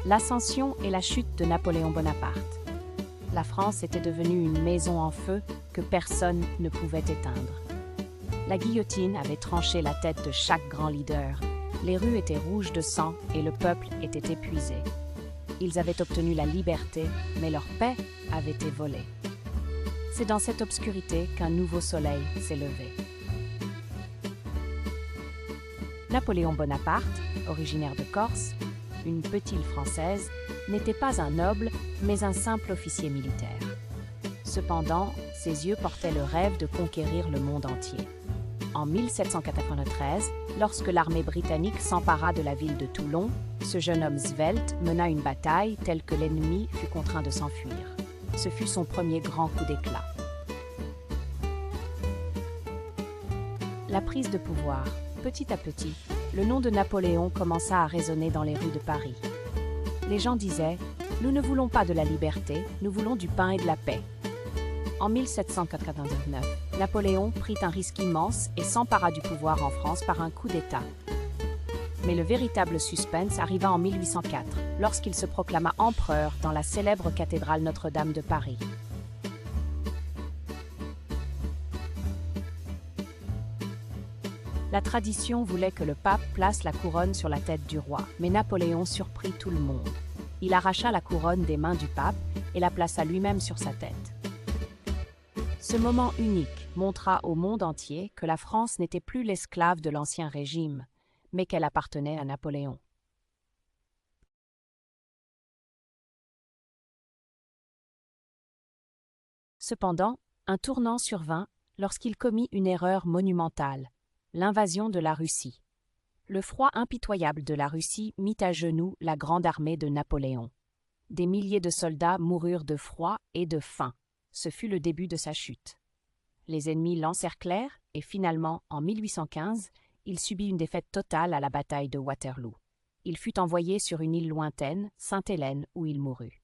l'ascension et la chute de Napoléon Bonaparte. La France était devenue une maison en feu que personne ne pouvait éteindre. La guillotine avait tranché la tête de chaque grand leader. Les rues étaient rouges de sang et le peuple était épuisé. Ils avaient obtenu la liberté, mais leur paix avait été volée. C'est dans cette obscurité qu'un nouveau soleil s'est levé. Napoléon Bonaparte, originaire de Corse, une petite île française, n'était pas un noble, mais un simple officier militaire. Cependant, ses yeux portaient le rêve de conquérir le monde entier. En 1793, lorsque l'armée britannique s'empara de la ville de Toulon, ce jeune homme svelte mena une bataille telle que l'ennemi fut contraint de s'enfuir. Ce fut son premier grand coup d'éclat. La prise de pouvoir. Petit à petit, le nom de Napoléon commença à résonner dans les rues de Paris. Les gens disaient « Nous ne voulons pas de la liberté, nous voulons du pain et de la paix ». En 1799, Napoléon prit un risque immense et s'empara du pouvoir en France par un coup d'État. Mais le véritable suspense arriva en 1804, lorsqu'il se proclama empereur dans la célèbre cathédrale Notre-Dame de Paris. La tradition voulait que le pape place la couronne sur la tête du roi, mais Napoléon surprit tout le monde. Il arracha la couronne des mains du pape et la plaça lui-même sur sa tête. Ce moment unique montra au monde entier que la France n'était plus l'esclave de l'ancien régime, mais qu'elle appartenait à Napoléon. Cependant, un tournant survint lorsqu'il commit une erreur monumentale, l'invasion de la Russie. Le froid impitoyable de la Russie mit à genoux la grande armée de Napoléon. Des milliers de soldats moururent de froid et de faim. Ce fut le début de sa chute. Les ennemis l'encerclèrent et finalement, en 1815, il subit une défaite totale à la bataille de Waterloo. Il fut envoyé sur une île lointaine, Sainte-Hélène, où il mourut.